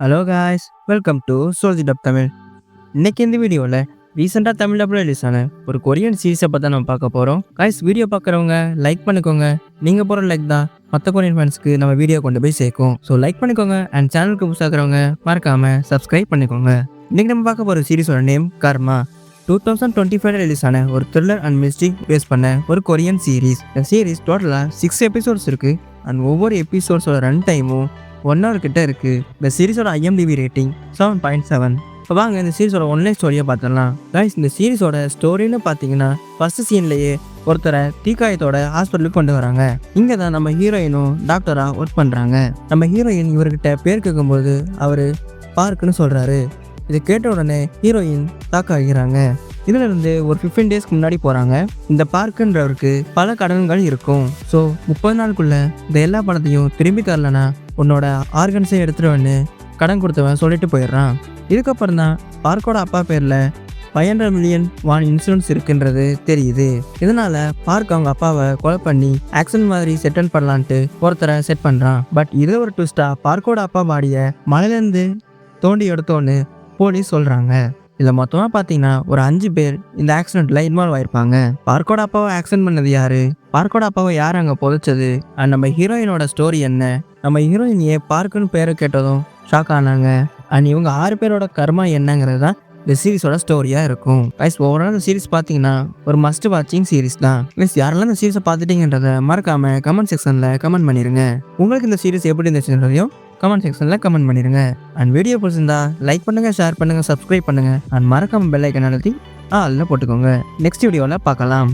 Hello guys, welcome to சோல்ஜி dub Tamil. இன்னைக்கு இந்த வீடியோவில் ரீசெண்டாக தமிழ் டப்பில் ரிலீஸ் ஆன ஒரு கொரியன் சீரிஸை பற்றி நம்ம பார்க்க போகிறோம். காய்ஸ், வீடியோ பார்க்குறவங்க லைக் பண்ணிக்கோங்க. நீங்கள் போகிற லைக் தான் மற்ற கொரியன் ஃபேன்ஸ்க்கு நம்ம வீடியோ கொண்டு போய் சேர்க்கும். ஸோ லைக் பண்ணிக்கோங்க அண்ட் சேனலுக்கு புதுசாகிறவங்க மறக்காமல் சப்ஸ்கிரைப் பண்ணிக்கோங்க. இன்றைக்கி நம்ம பார்க்க போகிற சீரிஸோட நேம் கர்மா. 2025 ரிலீஸ் ஆன ஒரு த்ரில்லர் அண்ட் மிஸ்டிக் பேஸ் பண்ண ஒரு கொரியன் சீரிஸ். இந்த சீரிஸ் டோட்டலாக 6 எபிசோட்ஸ் இருக்குது அண்ட் ஒவ்வொரு எபிசோட்ஸோட ரன் டைமும் 1 hour கிட்ட இருக்குது. இந்த சீரிஸோட IMDb ரேட்டிங் 7.7. இப்போ வாங்க இந்த சீரிஸோட ஒன்லைன் ஸ்டோரியை பார்த்துடலாம். கைஸ், இந்த சீரிஸோட ஸ்டோரின்னு பார்த்தீங்கன்னா ஃபர்ஸ்ட் சீன்லேயே ஒருத்தரை தீக்காயத்தோட ஹாஸ்பிட்டலுக்கு கொண்டு வராங்க. இங்கே தான் நம்ம ஹீரோயினும் டாக்டராக ஒர்க் பண்ணுறாங்க. நம்ம ஹீரோயின் இவர்கிட்ட பேர் கேட்கும்போது அவர் பார்க்குன்னு சொல்கிறாரு. இதை கேட்ட உடனே ஹீரோயின் தாக்க ஆகிறாங்க. இதுல இருந்து ஒரு 15 டேஸ்க்கு முன்னாடி போறாங்க. இந்த பார்க்குன்றவருக்கு பல கடன்கள் இருக்கும். ஸோ 30 நாளுக்குள்ள இந்த எல்லா பணத்தையும் திரும்பி தரலனா உன்னோட ஆர்கன்ஸை எடுத்துருவேன்னு கடன் கொடுத்தவன் சொல்லிட்டு போயிடுறான். இதுக்கப்புறம் தான் பார்க்கோட அப்பா பேர்ல 500 மில்லியன் வான் இன்சூரன்ஸ் இருக்குன்றது தெரியுது. இதனால பார்க் அவங்க அப்பாவை கொலை பண்ணி ஆக்சன் மாதிரி செட்டில் பண்ணலான்ட்டு ஒருத்தரை செட் பண்றான். பட் இது ஒரு ட்விஸ்டா பார்க்கோட அப்பா பாடியை மலையிலேருந்து தோண்டி எடுத்தோன்னு போலீஸ் சொல்றாங்க. இதில் மொத்தமாக பார்த்தீங்கன்னா ஒரு 5 பேர் இந்த ஆக்சிடென்ட்டில் இன்வால்வ் ஆயிருப்பாங்க. பார்க்கோட அப்பாவை ஆக்சிடென்ட் பண்ணது யாரு, பார்க்கோட அப்பாவை யார் அங்கே புதைச்சது, அண்ட் நம்ம ஹீரோயினோட ஸ்டோரி என்ன, நம்ம ஹீரோயின் ஏன் பார்க்குன்னு பேரை கேட்டதும் ஷாக் ஆனாங்க, அண்ட் இவங்க 6 பேரோட கர்மா என்னங்கிறது தான் இந்த சீரிஸோட ஸ்டோரியாக இருக்கும். கைஸ், ஓவரால் இந்த சீரிஸ் பார்த்தீங்கன்னா ஒரு மஸ்ட் வாட்சிங் சீரிஸ் தான். ப்ளீஸ் யாரெல்லாம் இந்த சீரிஸை பார்த்துட்டீங்கன்றதை மறக்காமல் கமெண்ட் செக்ஷனில் கமெண்ட் பண்ணிடுங்க. உங்களுக்கு இந்த சீரிஸ் எப்படி இருந்துச்சுன்றதையும் கமெண்ட் செக்ஷனில் கமெண்ட் பண்ணிடுங்க. அண்ட் வீடியோ பிடிச்சிருந்தா லைக் பண்ணுங்கள், ஷேர் பண்ணுங்கள், சப்ஸ்கிரைப் பண்ணுங்கள் அண்ட் மறக்காமல் பெல் ஐக்கன் அழுத்தி அதில் போட்டுக்கோங்க. நெக்ஸ்ட் வீடியோவில் பார்க்கலாம்.